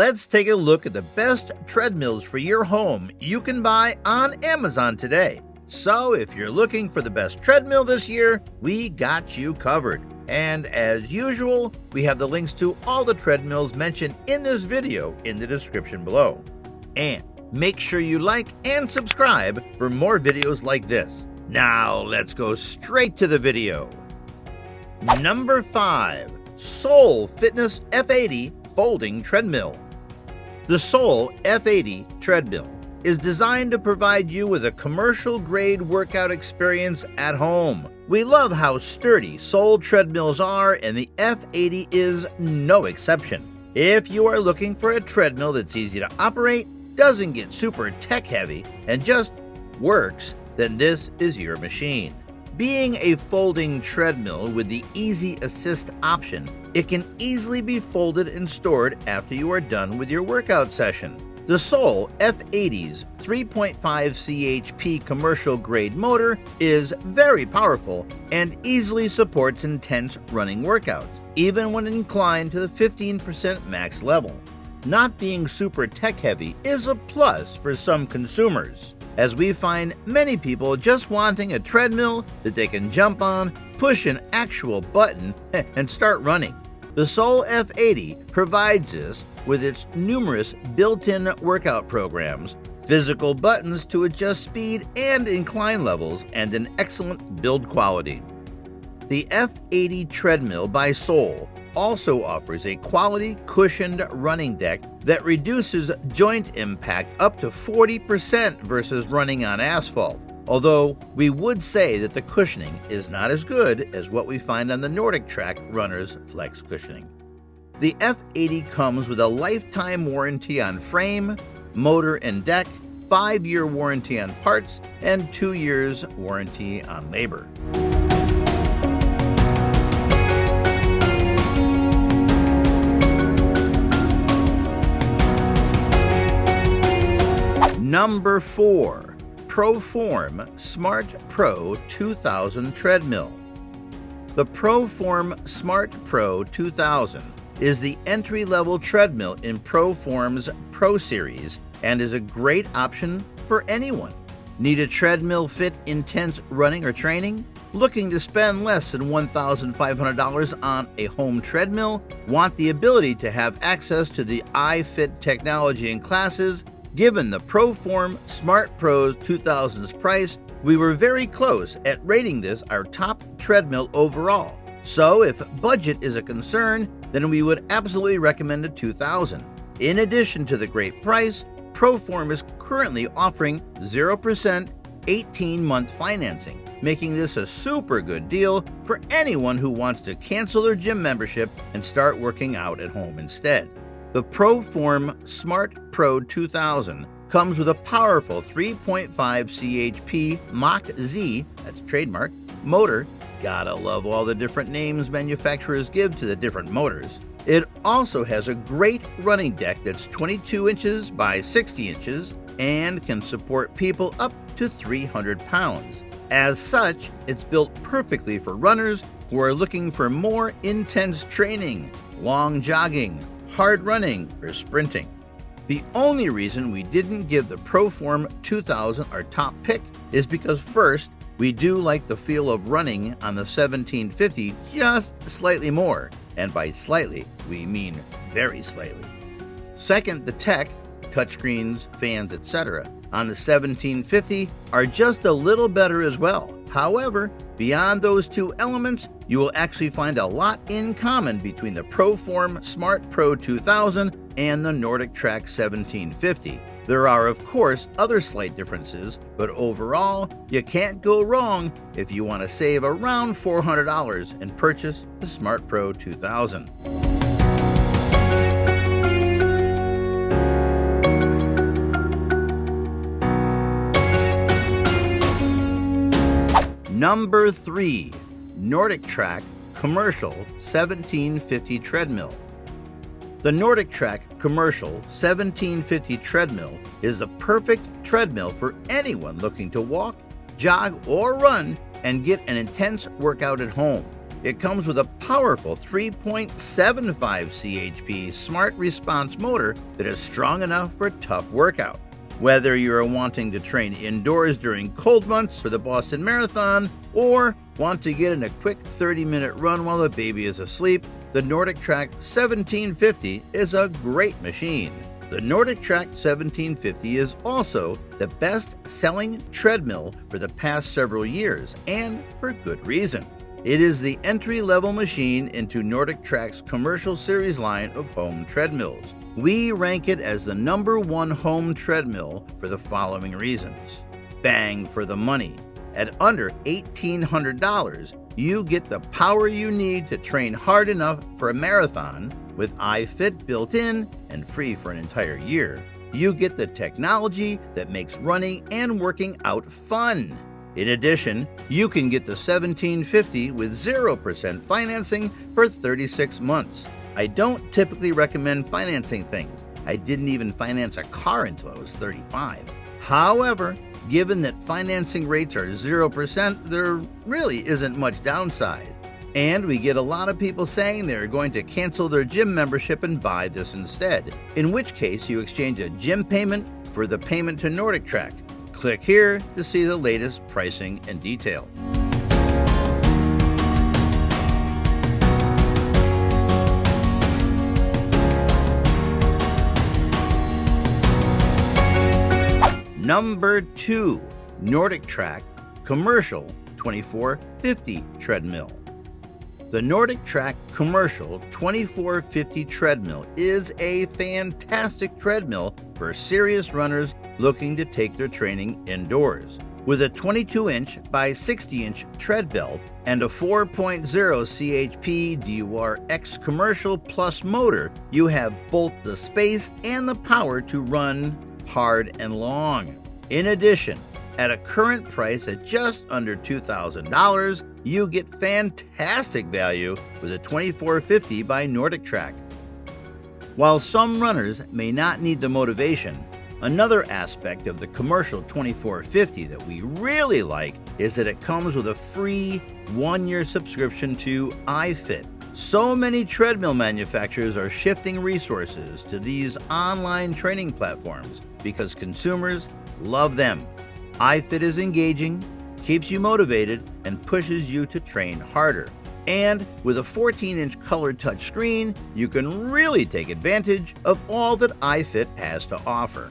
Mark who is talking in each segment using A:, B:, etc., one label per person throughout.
A: let's take a look at the best treadmills for your home you can buy on Amazon today. So if you're looking for the best treadmill this year, we got you covered. And as usual, we have the links to all the treadmills mentioned in this video in the description below. And make sure you like and subscribe for more videos like this. Now let's go straight to the video. Number 5. Sole Fitness F80 Folding Treadmill. The Sole F80 treadmill is designed to provide you with a commercial-grade workout experience at home. We love how sturdy Sole treadmills are, and the F80 is no exception. If you are looking for a treadmill that's easy to operate, doesn't get super tech-heavy, and just works, then this is your machine. Being a folding treadmill with the EasyAssist option, it can easily be folded and stored after you are done with your workout session. The Sole F80's 3.5 CHP commercial grade motor is very powerful and easily supports intense running workouts, even when inclined to the 15% max level. Not being super tech-heavy is a plus for some consumers, as we find many people just wanting a treadmill that they can jump on, push an actual button, and start running. The Sole F80 provides this with its numerous built-in workout programs, physical buttons to adjust speed and incline levels, and an excellent build quality. The F80 treadmill by Sole also offers a quality cushioned running deck that reduces joint impact up to 40% versus running on asphalt, although we would say that the cushioning is not as good as what we find on the NordicTrack Runner's Flex cushioning. The F80 comes with a lifetime warranty on frame, motor, and deck, 5-year warranty on parts, and 2 years warranty on labor. Number 4. Proform Smart Pro 2000 Treadmill. The Proform Smart Pro 2000 is the entry-level treadmill in Proform's Pro Series and is a great option for anyone. Need a treadmill fit intense running or training? Looking to spend less than $1,500 on a home treadmill? Want the ability to have access to the iFit technology and classes? Given the Proform Smart Pro 2000's price, we were very close at rating this our top treadmill overall. So if budget is a concern, then we would absolutely recommend a 2000. In addition to the great price, Proform is currently offering 0% 18-month financing, making this a super good deal for anyone who wants to cancel their gym membership and start working out at home instead. The Proform Smart Pro 2000 comes with a powerful 3.5 CHP Mach Z, that's trademark, motor. Gotta love all the different names manufacturers give to the different motors. It also has a great running deck that's 22 inches by 60 inches and can support people up to 300 pounds. As such, it's built perfectly for runners who are looking for more intense training, long jogging, hard running, or sprinting. The only reason we didn't give the Proform 2000 our top pick is because first, we do like the feel of running on the 1750 just slightly more, and by slightly, we mean very slightly. Second, the tech, touchscreens, fans, etc., on the 1750 are just a little better as well. However, beyond those two elements, you will actually find a lot in common between the Proform Smart Pro 2000 and the NordicTrack 1750. There are, of course, other slight differences, but overall, you can't go wrong if you want to save around $400 and purchase the Smart Pro 2000. Number 3. NordicTrack Commercial 1750 Treadmill. The NordicTrack Commercial 1750 Treadmill is a perfect treadmill for anyone looking to walk, jog, or run and get an intense workout at home. It comes with a powerful 3.75 CHP smart response motor that is strong enough for a tough workout. Whether you're wanting to train indoors during cold months for the Boston Marathon or want to get in a quick 30-minute run while the baby is asleep, the NordicTrack 1750 is a great machine. The NordicTrack 1750 is also the best-selling treadmill for the past several years, and for good reason. It is the entry-level machine into NordicTrack's commercial series line of home treadmills. We rank it as the #1 home treadmill for the following reasons. Bang for the money. At under $1,800, you get the power you need to train hard enough for a marathon. With iFit built in and free for an entire year, you get the technology that makes running and working out fun. In addition, you can get the 1750 with 0% financing for 36 months. I don't typically recommend financing things. I didn't even finance a car until I was 35. However, given that financing rates are 0%, there really isn't much downside. And we get a lot of people saying they're going to cancel their gym membership and buy this instead, in which case you exchange a gym payment for the payment to NordicTrack. Click here to see the latest pricing and detail. Number 2, NordicTrack Commercial 2450 Treadmill. The NordicTrack Commercial 2450 Treadmill is a fantastic treadmill for serious runners looking to take their training indoors. With a 22-inch by 60-inch tread belt and a 4.0 CHP DUR-X Commercial Plus motor, you have both the space and the power to run hard and long. In addition, at a current price at just under $2,000, you get fantastic value with a 2450 by NordicTrack. While some runners may not need the motivation, another aspect of the commercial 2450 that we really like is that it comes with a free 1-year subscription to iFit. So many treadmill manufacturers are shifting resources to these online training platforms because consumers love them. iFit is engaging, keeps you motivated, and pushes you to train harder. And with a 14-inch color touch screen, you can really take advantage of all that iFit has to offer.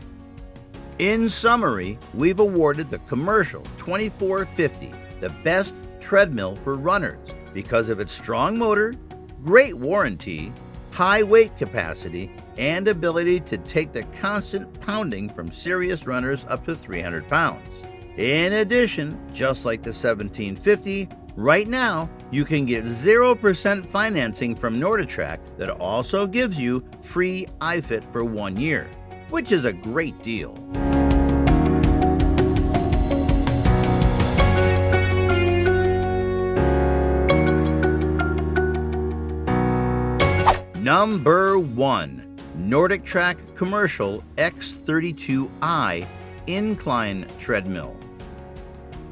A: In summary, we've awarded the Commercial 2450 the best treadmill for runners because of its strong motor, great warranty, high weight capacity, and ability to take the constant pounding from serious runners up to 300 pounds. In addition, just like the 1750, right now you can get 0% financing from NordicTrack that also gives you free iFit for 1 year, which is a great deal. Number 1, NordicTrack Commercial X32I Incline Treadmill.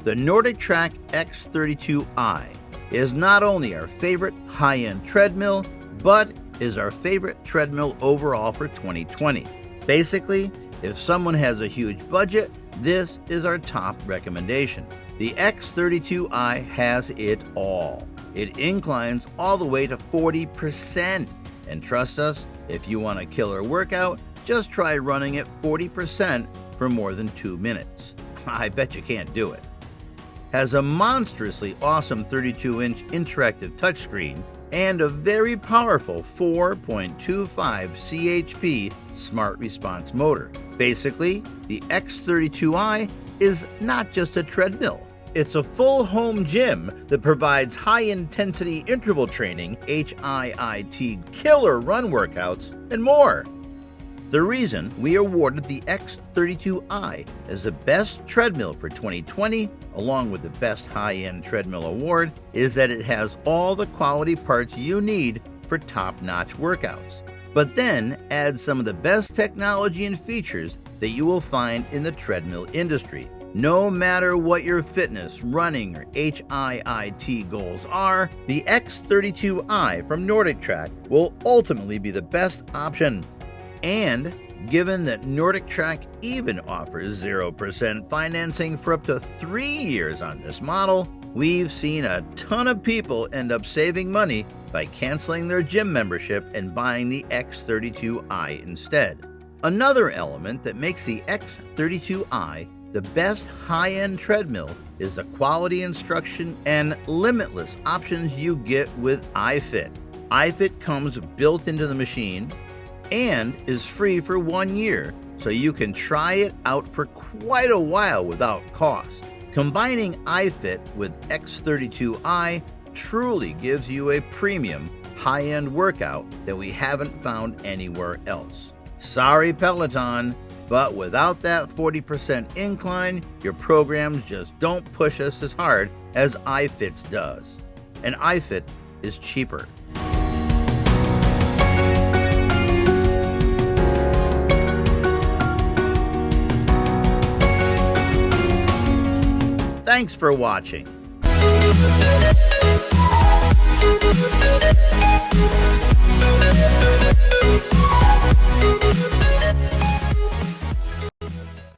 A: The NordicTrack X32I is not only our favorite high-end treadmill, but is our favorite treadmill overall for 2020. Basically, if someone has a huge budget, this is our top recommendation. The X32I has it all. It inclines all the way to 40%. And trust us, if you want a killer workout, just try running at 40% for more than 2 minutes. I bet you can't do it. Has a monstrously awesome 32-inch interactive touchscreen and a very powerful 4.25 CHP smart response motor. Basically, the X32i is not just a treadmill. It's a full home gym that provides high-intensity interval training, HIIT killer run workouts, and more. The reason we awarded the X32i as the best treadmill for 2020, along with the best high-end treadmill award, is that it has all the quality parts you need for top-notch workouts, but then adds some of the best technology and features that you will find in the treadmill industry. No matter what your fitness, running, or HIIT goals are, the X32I from NordicTrack will ultimately be the best option. And given that NordicTrack even offers 0% financing for up to 3 years on this model, we've seen a ton of people end up saving money by canceling their gym membership and buying the X32I instead. Another element that makes the X32I the best high-end treadmill is the quality instruction and limitless options you get with iFit. iFit comes built into the machine and is free for 1 year, so you can try it out for quite a while without cost. Combining iFit with X32I truly gives you a premium, high-end workout that we haven't found anywhere else. Sorry, Peloton, but without that 40% incline, your programs just don't push us as hard as iFit's does. And iFit is cheaper. Thanks for watching.